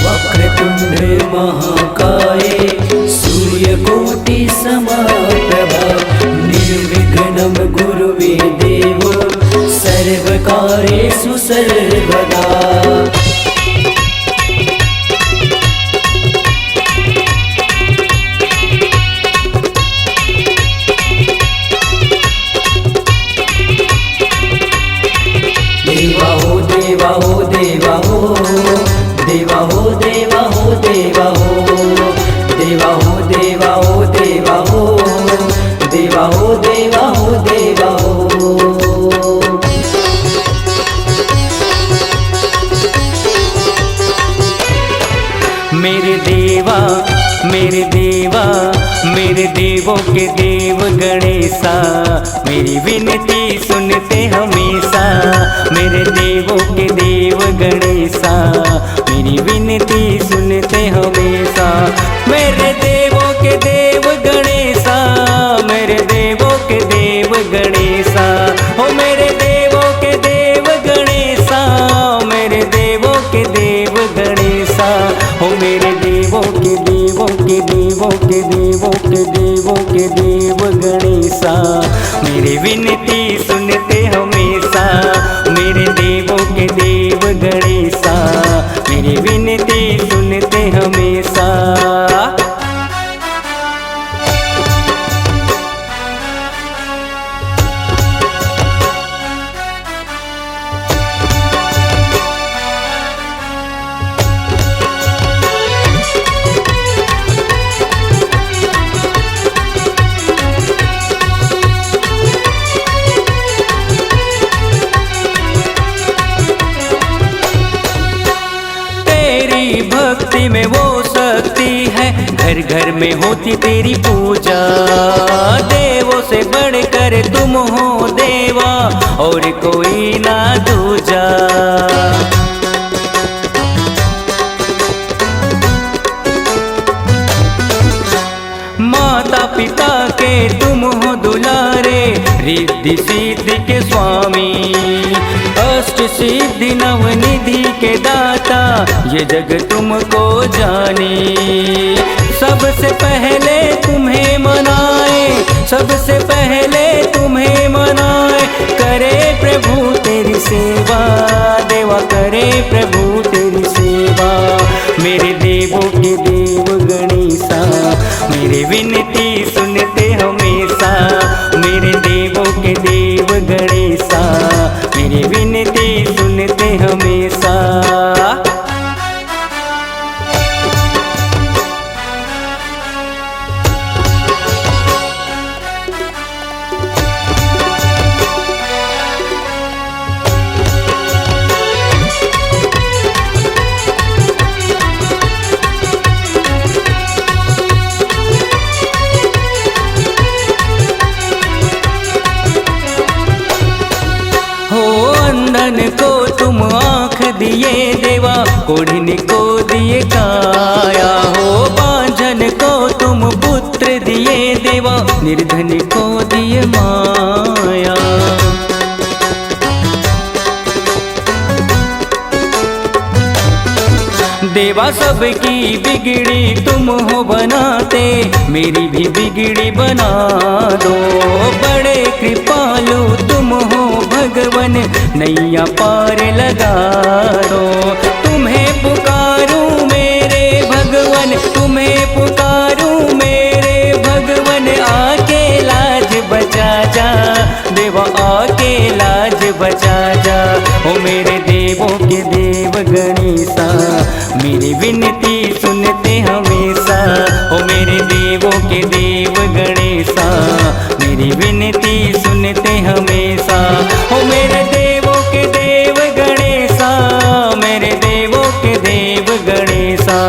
वक्रतुंड महाकाय सूर्यकोटि समप्रभा निर्विघ्नं गुरुवे देवो सर्वकार्येषु सर्वदा। देवा हो देवा हो देवा हो देवा हो देवा हो देवा हो देवा हो देवा हो देवा हो देवा हो देवा हो देवा हो। मेरे देवा मेरे देवा मेरे देवों के देव गणेशा मेरी विनती सुनते हमेशा। मेरे देवों के देव गणेशा मेरी विनती सुनते हमेशा। मेरे देवों के देव गणेशा मेरे देवों के देव गणेशा ओ मेरे देवों के देव गणेशा मेरे देवों के देव गणेशा ओ मेरे देवों के देवों के देवों के देवों के देवों के देव गणेशा मेरी विनती सुनते हमेशा। मेरे देवों के देव गणेशा मेरी विनती सुनते हमेशा। भक्ति में वो शक्ति है घर घर में होती तेरी पूजा। देवों से बढ़कर तुम हो देवा और कोई ना दूजा। माता पिता के तुम हो दुलारे रिद्धि सिद्धि के स्वामी। अष्ट सिद्धि नवनिधि के दाता ये जग तुमको जाने। सबसे पहले तुम्हें मनाए सबसे पहले तुम्हें मनाए। करे प्रभु तेरी सेवा देवा करे प्रभु तेरी सेवा। मेरे देवों के देव गणेशा मेरी विनती सुनते हमेशा। मेरे देवों के देव गणेशा मेरी विनती सुनते हमेशा। को तुम आँख दिए देवा कोढ़िन को दिए काया हो। बांझन को तुम पुत्र दिए देवा निर्धन को दिए माया। देवा सबकी बिगड़ी तुम हो बनाते मेरी भी बिगड़ी बना दो। बड़े कृपालु तुम हो भगवन नैया पार लगा दो। तुम्हें पुकारूं मेरे भगवन तुम्हें पुकारूं मेरे भगवन। आके लाज बचा जा देवा आके लाज बचा जा। ओ मेरे देवों के देव गणेशा मेरी विनती सुनते हमेशा। ओ मेरे देवों के देव गणेशा मेरी विनती सुनते हमेशा। ओ मेरे देवों के देव गणेशा मेरे देवों के देव गणेशा।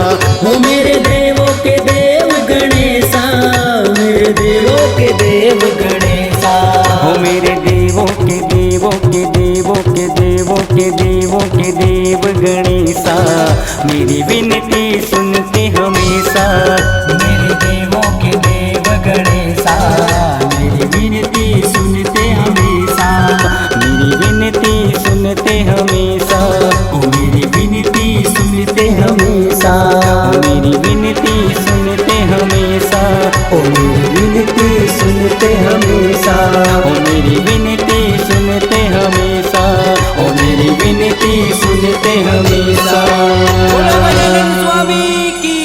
ओ मेरे देवों के देव गणेशा मेरे देवों के देव गणेशा। ओ मेरे देवों के देवों के देवों के देवों के देवों के विनती सुनते हमेशा, ओ मेरी विनती सुनते हमेशा, ओ मेरी विनती सुनते हमेशा, ओ मेरी विनती सुनते हमेशा, ओ मेरी विनती सुनते हमेशा, ओ मेरी विनती सुनते हमेशा। बोलो गजानन स्वामी की